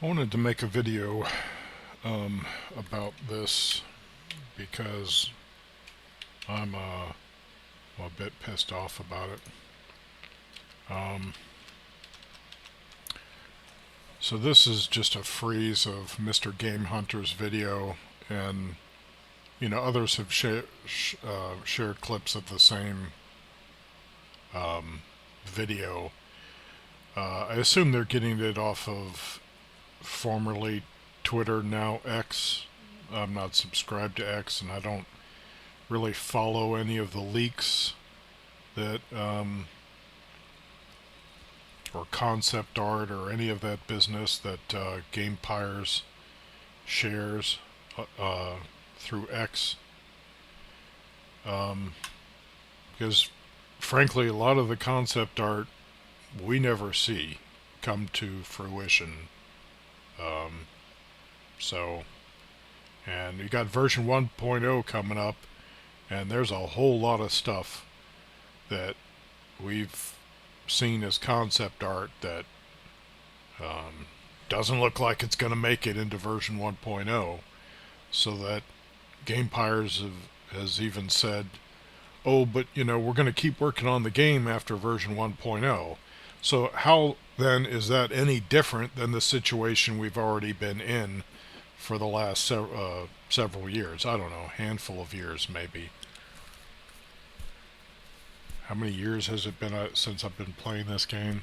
I wanted to make a video about this because I'm a bit pissed off about it. So this is just a freeze of Mr. Game Hunter's video, and others have shared clips of the same video. I assume they're getting it off of formerly Twitter, now X. I'm not subscribed to X, and I don't really follow any of the leaks that or concept art or any of that business that Gamepires shares through X, because frankly a lot of the concept art we never see come to fruition. And you got version 1.0 coming up, and there's a whole lot of stuff that we've seen as concept art that doesn't look like it's going to make it into version 1.0. So that Gamepires has even said, oh, but we're going to keep working on the game after version 1.0. So how then is that any different than the situation we've already been in for the last several years? I don't know, handful of years maybe. How many years has it been since I've been playing this game?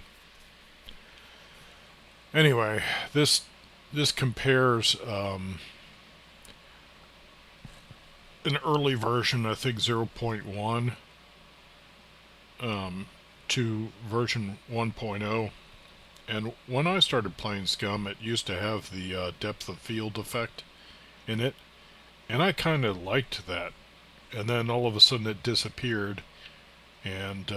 Anyway, this compares an early version, I think 0.1, to version 1.0. And when I started playing Scum, it used to have the depth of field effect in it, and I kind of liked that. And then all of a sudden it disappeared, and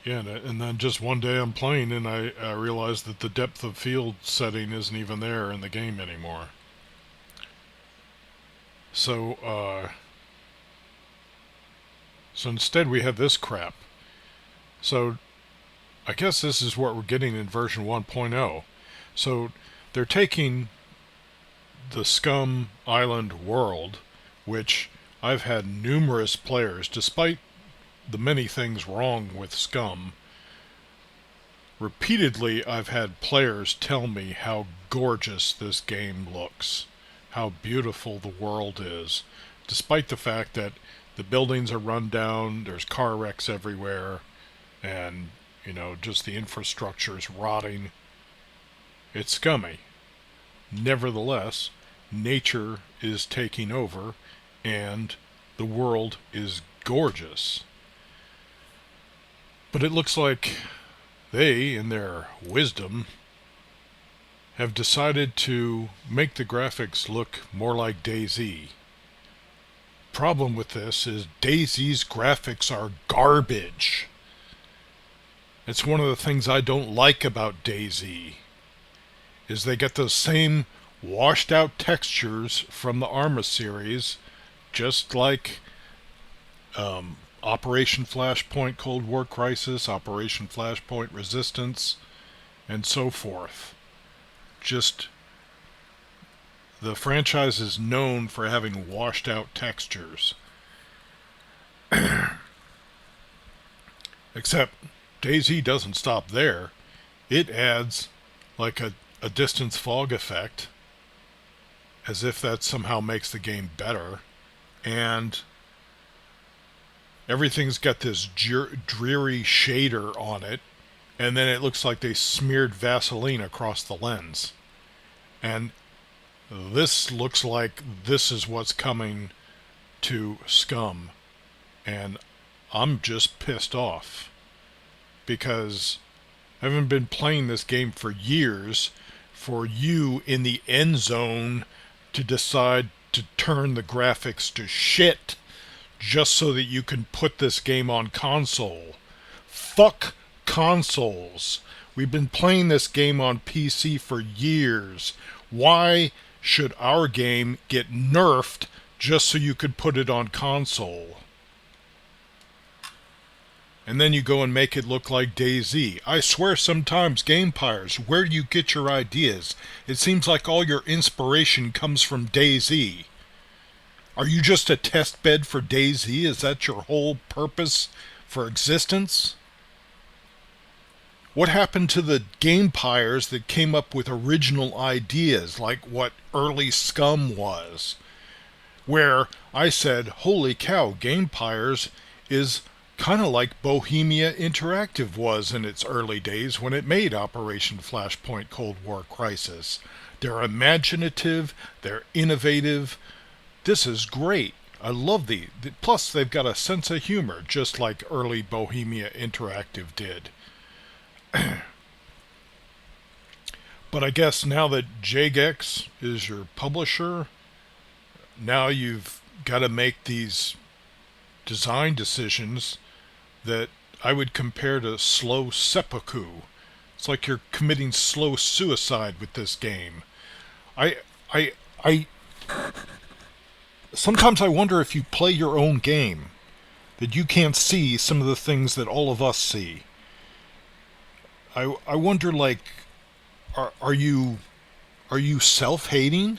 and then just one day I'm playing and I realized that the depth of field setting isn't even there in the game anymore. So instead we have this crap. So I guess this is what we're getting in version 1.0. So they're taking the Scum Island world, which I've had numerous players, despite the many things wrong with Scum, repeatedly I've had players tell me how gorgeous this game looks, how beautiful the world is, despite the fact that the buildings are run down, there's car wrecks everywhere, and just the infrastructure is rotting. It's scummy. Nevertheless, nature is taking over, and the world is gorgeous. But it looks like they, in their wisdom, have decided to make the graphics look more like DayZ. Problem with this is DayZ's graphics are garbage. It's one of the things I don't like about DayZ, is they get those same washed out textures from the Arma series, just like Operation Flashpoint Cold War Crisis, Operation Flashpoint Resistance, and so forth. Just the franchise is known for having washed out textures. Except DayZ doesn't stop there. It adds like a distance fog effect, as if that somehow makes the game better, and everything's got this dreary shader on it, and then it looks like they smeared Vaseline across the lens. And this looks like this is what's coming to Scum, and I'm just pissed off because I haven't been playing this game for years for you in the end zone to decide to turn the graphics to shit just so that you can put this game on console. Fuck consoles. We've been playing this game on PC for years. Why should our game get nerfed just so you could put it on console? And then you go and make it look like DayZ. I swear sometimes, Gamepires, where do you get your ideas? It seems like all your inspiration comes from DayZ. Are you just a test bed for DayZ? Is that your whole purpose for existence? What happened to the Gamepires that came up with original ideas, like what early Scum was? Where I said, holy cow, Gamepires is kind of like Bohemia Interactive was in its early days when it made Operation Flashpoint Cold War Crisis. They're imaginative, they're innovative. This is great. I love the. Plus, they've got a sense of humor, just like early Bohemia Interactive did. But I guess now that Jagex is your publisher, now you've got to make these design decisions that I would compare to slow seppuku. It's like you're committing slow suicide with this game. I sometimes I wonder if you play your own game, that you can't see some of the things that all of us see. I wonder, like, are you self-hating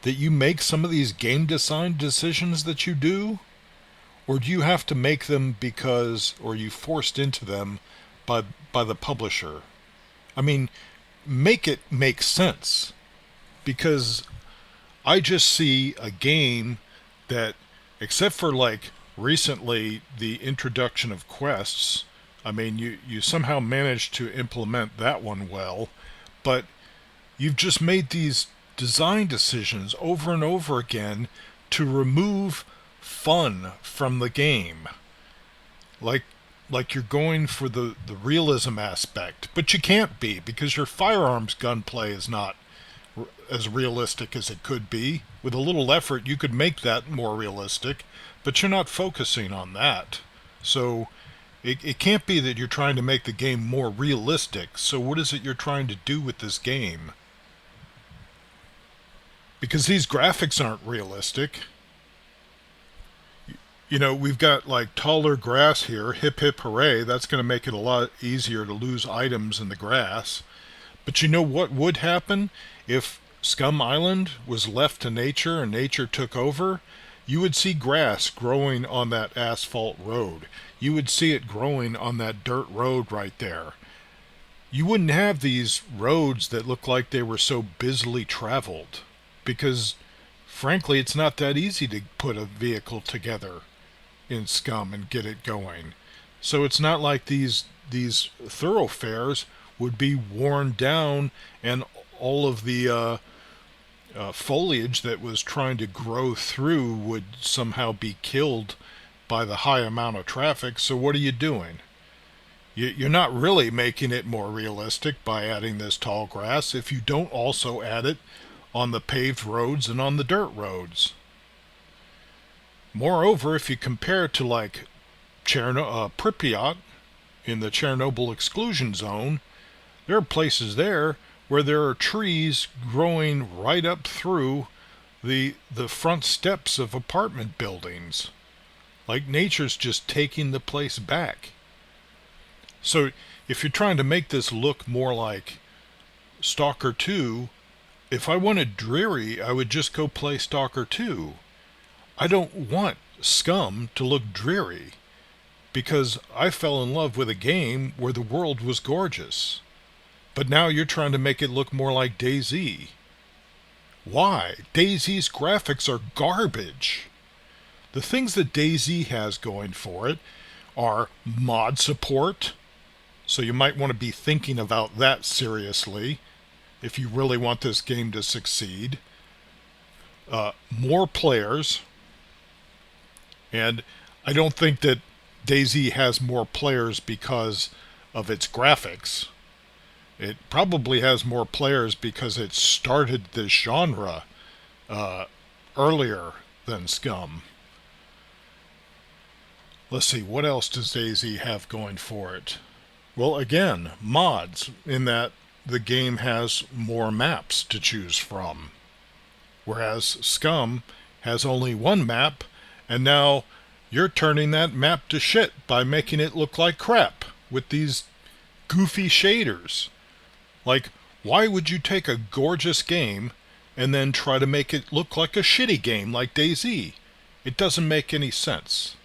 that you make some of these game design decisions that you do? Or do you have to make them because, or you forced into them by the publisher? I mean, make it make sense. Because I just see a game that, except for like recently the introduction of quests, I mean, you somehow managed to implement that one well, but you've just made these design decisions over and over again to remove fun from the game. Like you're going for the realism aspect, but you can't be because your firearms gunplay is not as realistic as it could be. With a little effort, you could make that more realistic, but you're not focusing on that. So it can't be that you're trying to make the game more realistic. So what is it you're trying to do with this game? Because these graphics aren't realistic. You know, we've got like taller grass here, hip hip hooray, that's going to make it a lot easier to lose items in the grass. But you know what would happen if Scum Island was left to nature and nature took over? You would see grass growing on that asphalt road. You would see it growing on that dirt road right there. You wouldn't have these roads that look like they were so busily traveled. Because, frankly, it's not that easy to put a vehicle together in Scum and get it going. So it's not like these thoroughfares would be worn down and all of the foliage that was trying to grow through would somehow be killed by the high amount of traffic. So what are you doing? You're not really making it more realistic by adding this tall grass if you don't also add it on the paved roads and on the dirt roads. Moreover, if you compare it to like Pripyat in the Chernobyl exclusion zone, there are places there where there are trees growing right up through the front steps of apartment buildings. Like nature's just taking the place back. So if you're trying to make this look more like Stalker 2, if I wanted dreary, I would just go play Stalker 2. I don't want Scum to look dreary, because I fell in love with a game where the world was gorgeous. But now you're trying to make it look more like DayZ. Why? DayZ's graphics are garbage. The things that DayZ has going for it are mod support, so you might want to be thinking about that seriously if you really want this game to succeed. More players, and I don't think that DayZ has more players because of its graphics. It probably has more players because it started this genre earlier than Scum. Let's see, what else does DayZ have going for it? Well, again, mods, in that the game has more maps to choose from. Whereas Scum has only one map, and now You're turning that map to shit by making it look like crap with these goofy shaders. Like, why would you take a gorgeous game and then try to make it look like a shitty game like DayZ? It doesn't make any sense.